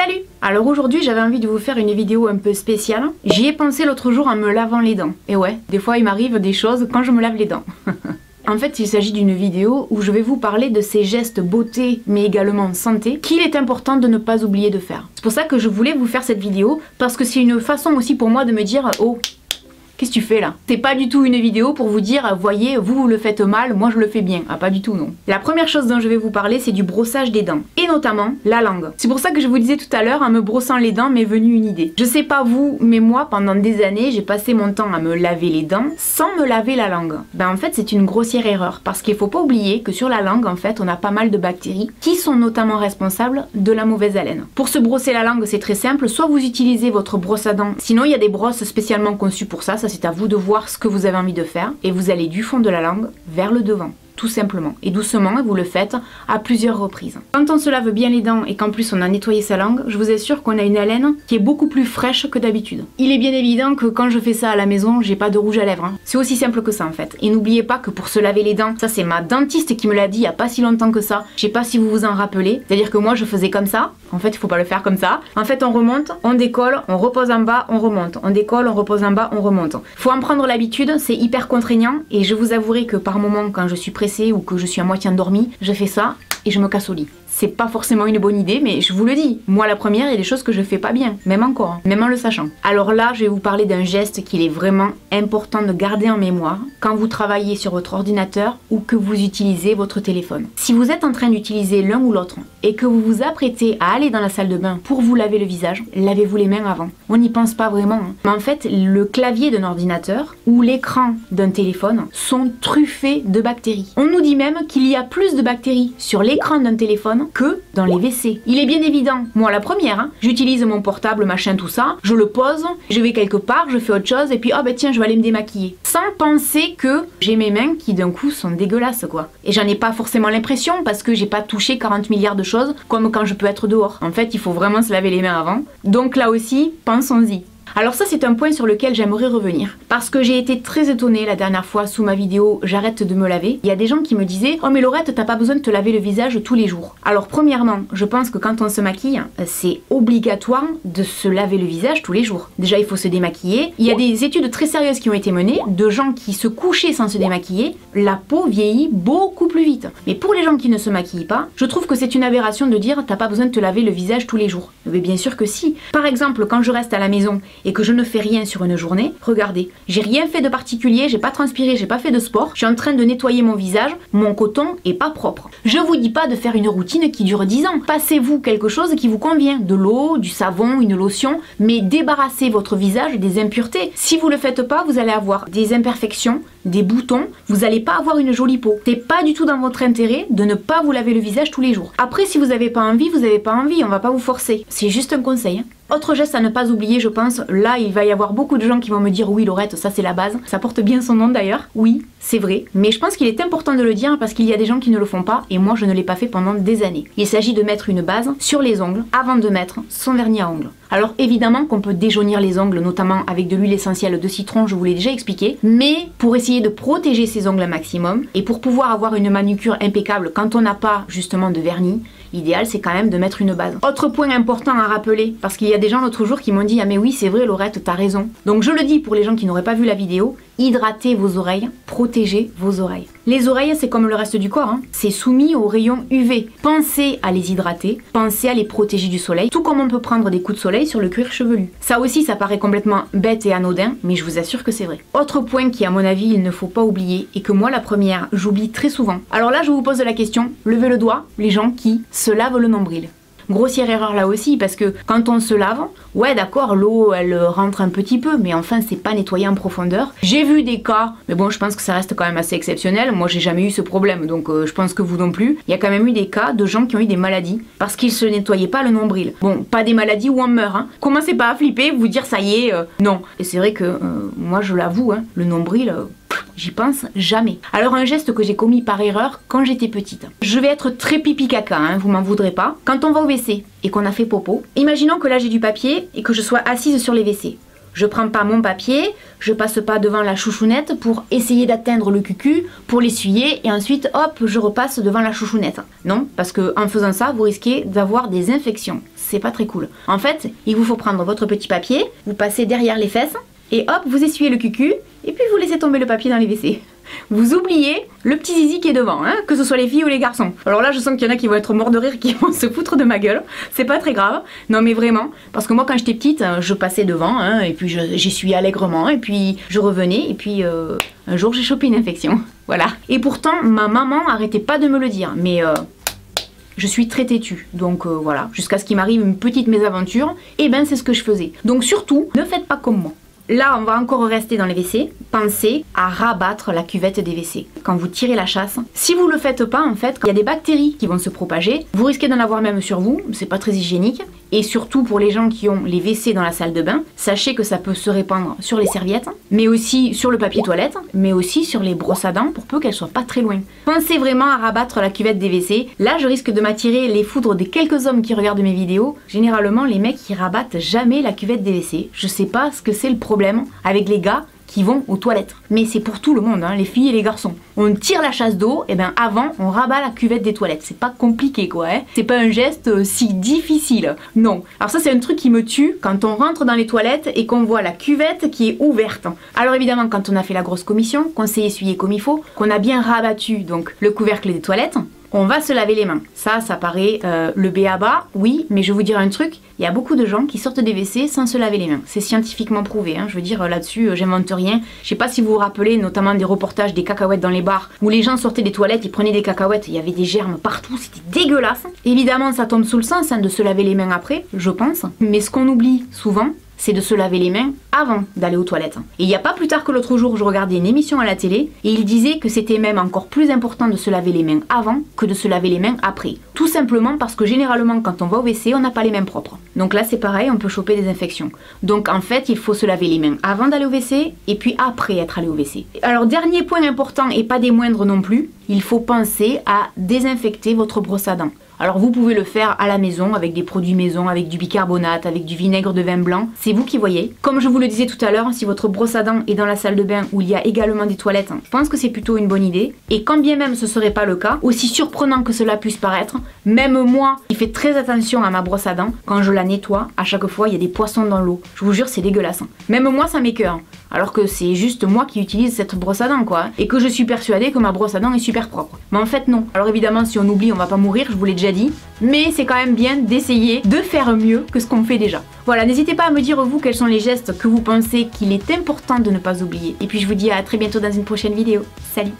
Salut! Alors aujourd'hui j'avais envie de vous faire une vidéo un peu spéciale. J'y ai pensé l'autre jour en me lavant les dents. Et ouais, des fois il m'arrive des choses quand je me lave les dents. En fait, il s'agit d'une vidéo où je vais vous parler de ces gestes beauté mais également santé qu'il est important de ne pas oublier de faire. C'est pour ça que je voulais vous faire cette vidéo parce que c'est une façon aussi pour moi de me dire oh, qu'est-ce que tu fais là? C'est pas du tout une vidéo pour vous dire, voyez, vous le faites mal, moi je le fais bien. Ah, pas du tout, non. La première chose dont je vais vous parler, c'est du brossage des dents. Et notamment, la langue. C'est pour ça que je vous disais tout à l'heure, en me brossant les dents m'est venue une idée. Je sais pas vous, mais moi, pendant des années, j'ai passé mon temps à me laver les dents sans me laver la langue. Ben en fait, c'est une grossière erreur. Parce qu'il faut pas oublier que sur la langue, en fait, on a pas mal de bactéries qui sont notamment responsables de la mauvaise haleine. Pour se brosser la langue, c'est très simple. Soit vous utilisez votre brosse à dents, sinon il y a des brosses spécialement conçues pour ça c'est à vous de voir ce que vous avez envie de faire et vous allez du fond de la langue vers le devant. Tout simplement. Et doucement, vous le faites à plusieurs reprises. Quand on se lave bien les dents et qu'en plus on a nettoyé sa langue, je vous assure qu'on a une haleine qui est beaucoup plus fraîche que d'habitude. Il est bien évident que quand je fais ça à la maison, j'ai pas de rouge à lèvres. Hein. C'est aussi simple que ça en fait. Et n'oubliez pas que pour se laver les dents, ça c'est ma dentiste qui me l'a dit il y a pas si longtemps que ça. Je sais pas si vous vous en rappelez. C'est-à-dire que moi je faisais comme ça. En fait, il faut pas le faire comme ça. En fait, on remonte, on décolle, on repose en bas, on remonte. On décolle, on repose en bas, on remonte. Faut en prendre l'habitude, c'est hyper contraignant. Et je vous avouerai que par moment, quand je suis pressée ou que je suis à moitié endormie, je fais ça et je me casse au lit. C'est pas forcément une bonne idée, mais je vous le dis. Moi, la première, il y a des choses que je fais pas bien. Même encore, hein, même en le sachant. Alors là, je vais vous parler d'un geste qu'il est vraiment important de garder en mémoire quand vous travaillez sur votre ordinateur ou que vous utilisez votre téléphone. Si vous êtes en train d'utiliser l'un ou l'autre et que vous vous apprêtez à aller dans la salle de bain pour vous laver le visage, lavez-vous les mains avant. On n'y pense pas vraiment. Hein. Mais en fait, le clavier d'un ordinateur ou l'écran d'un téléphone sont truffés de bactéries. On nous dit même qu'il y a plus de bactéries sur l'écran d'un téléphone que dans les WC. Il est bien évident, moi la première, hein, j'utilise mon portable, machin, tout ça, je le pose, je vais quelque part, je fais autre chose, et puis oh ben tiens, je vais aller me démaquiller. Sans penser que j'ai mes mains qui d'un coup sont dégueulasses quoi. Et j'en ai pas forcément l'impression parce que j'ai pas touché 40 milliards de choses comme quand je peux être dehors. En fait, il faut vraiment se laver les mains avant. Donc là aussi, pensons-y. Alors ça c'est un point sur lequel j'aimerais revenir parce que j'ai été très étonnée la dernière fois sous ma vidéo j'arrête de me laver. Il y a des gens qui me disaient oh mais Laurette t'as pas besoin de te laver le visage tous les jours. Alors premièrement je pense que quand on se maquille c'est obligatoire de se laver le visage tous les jours. Déjà il faut se démaquiller. Il y a des études très sérieuses qui ont été menées de gens qui se couchaient sans se démaquiller. La peau vieillit beaucoup plus vite. Mais pour les gens qui ne se maquillent pas, je trouve que c'est une aberration de dire t'as pas besoin de te laver le visage tous les jours. Mais bien sûr que si. Par exemple quand je reste à la maison et que je ne fais rien sur une journée, regardez, j'ai rien fait de particulier, j'ai pas transpiré, j'ai pas fait de sport, je suis en train de nettoyer mon visage, mon coton est pas propre. Je vous dis pas de faire une routine qui dure 10 ans, passez-vous quelque chose qui vous convient, de l'eau, du savon, une lotion, mais débarrassez votre visage des impuretés. Si vous le faites pas, vous allez avoir des imperfections, des boutons, vous allez pas avoir une jolie peau. C'est pas du tout dans votre intérêt de ne pas vous laver le visage tous les jours. Après, si vous avez pas envie, vous avez pas envie, on va pas vous forcer. C'est juste un conseil. Hein. Autre geste à ne pas oublier, je pense, là il va y avoir beaucoup de gens qui vont me dire oui Laurette, ça c'est la base, ça porte bien son nom d'ailleurs, oui, c'est vrai, mais je pense qu'il est important de le dire parce qu'il y a des gens qui ne le font pas et moi je ne l'ai pas fait pendant des années. Il s'agit de mettre une base sur les ongles avant de mettre son vernis à ongles. Alors évidemment qu'on peut déjaunir les ongles, notamment avec de l'huile essentielle de citron, je vous l'ai déjà expliqué, mais pour essayer de protéger ses ongles un maximum et pour pouvoir avoir une manucure impeccable quand on n'a pas justement de vernis, l'idéal c'est quand même de mettre une base. Autre point important à rappeler, parce qu'il y a des gens l'autre jour qui m'ont dit ah mais oui c'est vrai Laurette t'as raison. Donc je le dis pour les gens qui n'auraient pas vu la vidéo, hydratez vos oreilles, protégez vos oreilles. Les oreilles c'est comme le reste du corps, hein. C'est soumis aux rayons UV. Pensez à les hydrater, pensez à les protéger du soleil, tout comme on peut prendre des coups de soleil sur le cuir chevelu. Ça aussi ça paraît complètement bête et anodin, mais je vous assure que c'est vrai. Autre point qui à mon avis il ne faut pas oublier, et que moi la première j'oublie très souvent. Alors là je vous pose la question, levez le doigt, les gens qui se lavent le nombril. Grossière erreur là aussi parce que quand on se lave, ouais d'accord l'eau elle rentre un petit peu mais enfin c'est pas nettoyé en profondeur. J'ai vu des cas, mais bon je pense que ça reste quand même assez exceptionnel, moi j'ai jamais eu ce problème donc je pense que vous non plus. Il y a quand même eu des cas de gens qui ont eu des maladies parce qu'ils se nettoyaient pas le nombril. Bon pas des maladies où on meurt, hein. Commencez pas à flipper, vous dire ça y est, non. Et c'est vrai que moi je l'avoue, hein, le nombril... J'y pense jamais. Alors un geste que j'ai commis par erreur quand j'étais petite. Je vais être très pipi caca, hein, vous m'en voudrez pas. Quand on va au WC et qu'on a fait popo, imaginons que là j'ai du papier et que je sois assise sur les WC. Je prends pas mon papier, je passe pas devant la chouchounette pour essayer d'atteindre le cucu, pour l'essuyer et ensuite hop, je repasse devant la chouchounette. Non, parce que en faisant ça, vous risquez d'avoir des infections. C'est pas très cool. En fait, il vous faut prendre votre petit papier, vous passez derrière les fesses et hop, vous essuyez le cucu et puis vous laissez tomber le papier dans les WC. Vous oubliez le petit zizi qui est devant, hein, que ce soit les filles ou les garçons. Alors là, je sens qu'il y en a qui vont être morts de rire, qui vont se foutre de ma gueule. C'est pas très grave. Non mais vraiment, parce que moi quand j'étais petite, je passais devant, hein, et puis j'essuyais allègrement, et puis je revenais, et puis un jour j'ai chopé une infection. Voilà. Et pourtant, ma maman arrêtait pas de me le dire, mais je suis très têtue, donc voilà, jusqu'à ce qu'il m'arrive une petite mésaventure, et ben c'est ce que je faisais. Donc surtout, ne faites pas comme moi. Là, on va encore rester dans les WC. Pensez à rabattre la cuvette des WC quand vous tirez la chasse. Si vous le faites pas, en fait, il y a des bactéries qui vont se propager. Vous risquez d'en avoir même sur vous. C'est pas très hygiénique. Et surtout pour les gens qui ont les WC dans la salle de bain, sachez que ça peut se répandre sur les serviettes, mais aussi sur le papier toilette, mais aussi sur les brosses à dents pour peu qu'elles soient pas très loin. Pensez vraiment à rabattre la cuvette des WC. Là, je risque de m'attirer les foudres des quelques hommes qui regardent mes vidéos. Généralement, les mecs qui rabattent jamais la cuvette des WC. Je sais pas ce que c'est le problème avec les gars qui vont aux toilettes. Mais c'est pour tout le monde, hein, les filles et les garçons. On tire la chasse d'eau, et bien avant, on rabat la cuvette des toilettes. C'est pas compliqué quoi, hein. C'est pas un geste si difficile. Non. Alors ça c'est un truc qui me tue quand on rentre dans les toilettes et qu'on voit la cuvette qui est ouverte. Alors évidemment quand on a fait la grosse commission, qu'on s'est essuyé comme il faut, qu'on a bien rabattu donc le couvercle des toilettes, on va se laver les mains. Ça paraît le b.a.-ba, oui, mais je vais vous dire un truc, il y a beaucoup de gens qui sortent des WC sans se laver les mains. C'est scientifiquement prouvé, hein. Je veux dire là-dessus, j'invente rien. Je sais pas si vous vous rappelez notamment des reportages des cacahuètes dans les bars, où les gens sortaient des toilettes, ils prenaient des cacahuètes, il y avait des germes partout, c'était dégueulasse. Évidemment, ça tombe sous le sens hein, de se laver les mains après, je pense. Mais ce qu'on oublie souvent, c'est de se laver les mains avant d'aller aux toilettes. Et il n'y a pas plus tard que l'autre jour, je regardais une émission à la télé et il disait que c'était même encore plus important de se laver les mains avant que de se laver les mains après. Tout simplement parce que généralement quand on va au WC, on n'a pas les mains propres. Donc là c'est pareil, on peut choper des infections. Donc en fait, il faut se laver les mains avant d'aller au WC et puis après être allé au WC. Alors dernier point important et pas des moindres non plus, il faut penser à désinfecter votre brosse à dents. Alors vous pouvez le faire à la maison avec des produits maison, avec du bicarbonate, avec du vinaigre de vin blanc, c'est vous qui voyez. Comme je vous le disais tout à l'heure, si votre brosse à dents est dans la salle de bain où il y a également des toilettes, je pense que c'est plutôt une bonne idée. Et quand bien même ce serait pas le cas, aussi surprenant que cela puisse paraître, même moi qui fais très attention à ma brosse à dents, quand je la nettoie, à chaque fois il y a des poissons dans l'eau. Je vous jure c'est dégueulasse. Même moi ça m'écoeure. Alors que c'est juste moi qui utilise cette brosse à dents quoi. Et que je suis persuadée que ma brosse à dents est super propre. Mais en fait non. Alors évidemment si on oublie on va pas mourir, je vous l'ai déjà dit. Mais c'est quand même bien d'essayer de faire mieux que ce qu'on fait déjà. Voilà, n'hésitez pas à me dire vous quels sont les gestes que vous pensez qu'il est important de ne pas oublier. Et puis je vous dis à très bientôt dans une prochaine vidéo. Salut!